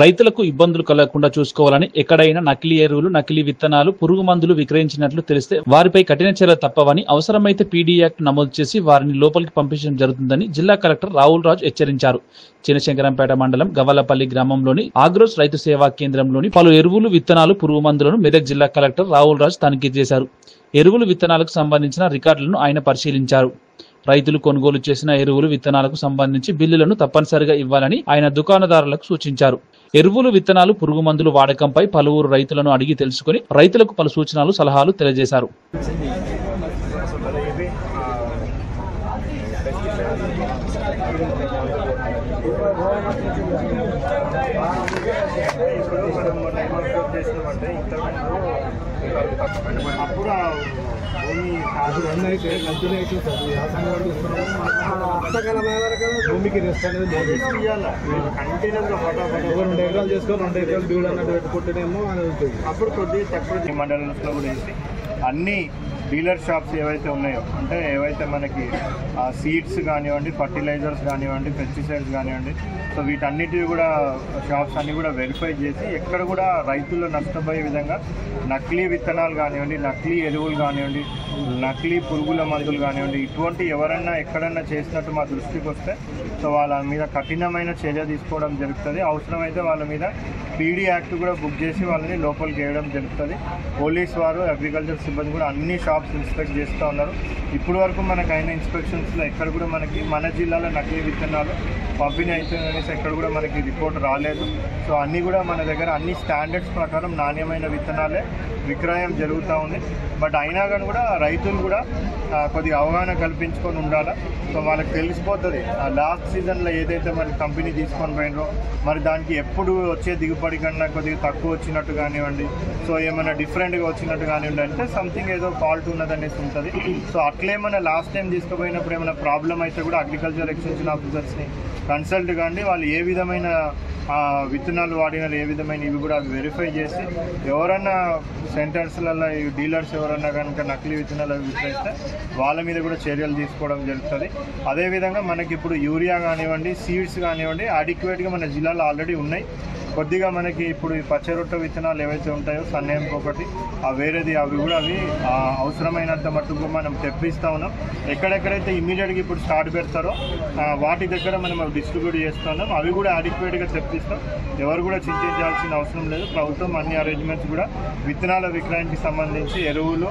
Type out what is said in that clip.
రైతులకు ఇబ్బందులు కలగకుండా చూసుకోవాలని, ఎక్కడైనా నకిలీ ఎరువులు, నకిలీ విత్తనాలు, పురుగు మందులు విక్రయించినట్లు తెలిస్తే వారిపై కఠిన చర్యలు తప్పవని, అవసరమైతే పీడీ యాక్ట్ నమోదు చేసి వారిని లోపలికి పంపించడం జరుగుతుందని జిల్లా కలెక్టర్ రావుల్ రాజ్ హెచ్చరించారు. చినశంకరంపేట మండలం గవలపల్లి గ్రామంలోని ఆగ్రోస్ రైతు సేవా కేంద్రంలోని పలు ఎరువులు, విత్తనాలు, పురుగు మందులను మెదక్ జిల్లా కలెక్టర్ రావుల్ రాజ్ తనిఖీ చేశారు. ఎరువులు, విత్తనాలకు సంబంధించిన రికార్డులను ఆయన పరిశీలించారు. రైతులు కొనుగోలు చేసిన ఎరువులు, విత్తనాలకు సంబంధించి బిల్లులను తప్పనిసరిగా ఇవ్వాలని ఆయన దుకాణదారులకు సూచించారు. ఎరువులు, విత్తనాలు, పురుగు మందులు వాడకంపై పలువురు రైతులను అడిగి తెలుసుకుని రైతులకు పలు సూచనలు, సలహాలు తెలియజేశారు. భూమికి రెస్ట్ అనేది కంటిన్యూగా 2 ఎకరాలు చేసుకొని 2 ఎకరాలు డ్యూడ్ అన్నట్టు పెట్టుకుంటేనేమో అని ఉంటుంది. అప్పుడు కొద్దిగా తక్కువ మండలంలో కూడా వేసి అన్ని డీలర్ షాప్స్ ఏవైతే ఉన్నాయో, అంటే ఏవైతే మనకి సీడ్స్ కానివ్వండి, ఫర్టిలైజర్స్ కానివ్వండి, పెస్టిసైడ్స్ కానివ్వండి, సో వీటన్నిటివి కూడా షాప్స్ అన్నీ కూడా వెరిఫై చేసి ఎక్కడ కూడా రైతులు నష్టపోయే విధంగా నకిలీ విత్తనాలు కానివ్వండి, నకిలీ ఎరువులు కానివ్వండి, నకిలీ పురుగుల మందులు కానివ్వండి, ఇటువంటి ఎవరైనా ఎక్కడైనా చేసినట్టు మా దృష్టికి వస్తే సో వాళ్ళ మీద కఠినమైన చర్య తీసుకోవడం జరుగుతుంది. అవసరమైతే వాళ్ళ మీద పీడీ యాక్ట్ కూడా బుక్ చేసి వాళ్ళని లోపలికి వేయడం జరుగుతుంది. పోలీస్ వారు, అగ్రికల్చర్ సిబ్బంది కూడా అన్ని షాప్స్ ఇన్స్పెక్ట్ చేస్తూ ఉన్నారు. ఇప్పటి వరకు మనకు అయిన ఇన్స్పెక్షన్స్లో ఎక్కడ కూడా మనకి మన జిల్లాలో నకిలీ విత్తనాలు పంపిణీ అవుతుందనేసి ఎక్కడ కూడా మనకి రిపోర్ట్ రాలేదు. సో అన్నీ కూడా మన దగ్గర అన్ని స్టాండర్డ్స్ ప్రకారం నాణ్యమైన విత్తనాలే విక్రయం జరుగుతూ ఉంది. బట్ అయినా కానీ కూడా రైతులు కూడా కొద్దిగా అవగాహన కల్పించుకొని ఉండాలి. సో వాళ్ళకి తెలిసిపోతుంది లాస్ట్ సీజన్లో ఏదైతే మరి కంపెనీ తీసుకొని పోయినరో మరి దానికి ఎప్పుడు వచ్చే దిగుబడి కన్నా కొద్దిగా తక్కువ వచ్చినట్టు కానివ్వండి, సో ఏమైనా డిఫరెంట్గా వచ్చినట్టు కానివ్వండి, అంటే సంథింగ్ ఏదో ఫాల్ట్ ఉన్నదనేసి ఉంటుంది. సో అట్లేమైనా లాస్ట్ టైం తీసుకుపోయినప్పుడు ఏమైనా ప్రాబ్లం అయితే కూడా అగ్రికల్చర్ ఎక్స్టెన్షన్ ఆఫీసర్స్ని కన్సల్ట్ కాండి, వాళ్ళు ఏ విధమైన విత్తనాలు వాడినారు, ఏ విధమైన ఇవి కూడా అవి వెరిఫై చేసి ఎవరన్నా సెంటర్స్లలో డీలర్స్ ఎవరన్నా కనుక నకిలీ విత్తనాలు అవి విక్రయిస్తే వాళ్ళ మీద కూడా చర్యలు తీసుకోవడం జరుగుతుంది. అదేవిధంగా మనకి ఇప్పుడు యూరియా కానివ్వండి, సీడ్స్ కానివ్వండి అడిక్వేట్గా మన జిల్లాలో ఆల్రెడీ ఉన్నాయి. కొద్దిగా మనకి ఇప్పుడు ఈ పచ్చరొట్ట విత్తనాలు ఏవైతే ఉంటాయో సన్నేంపు ఒకటి వేరేది అవి కూడా అవి అవసరమైనంత మట్టుకు మనం తెప్పిస్తూ ఉన్నాం. ఎక్కడెక్కడైతే ఇమీడియట్గా ఇప్పుడు స్టార్ట్ పెడతారో వాటి దగ్గర మనం డిస్ట్రిబ్యూట్ చేస్తున్నాం. అవి కూడా అడిక్వేట్గా తెప్పిస్తాం. ఎవరు కూడా చింతించాల్సిన అవసరం లేదు. ప్రభుత్వం అన్ని అరేంజ్మెంట్స్ కూడా విత్తనాల విక్రయానికి సంబంధించి ఎరువులు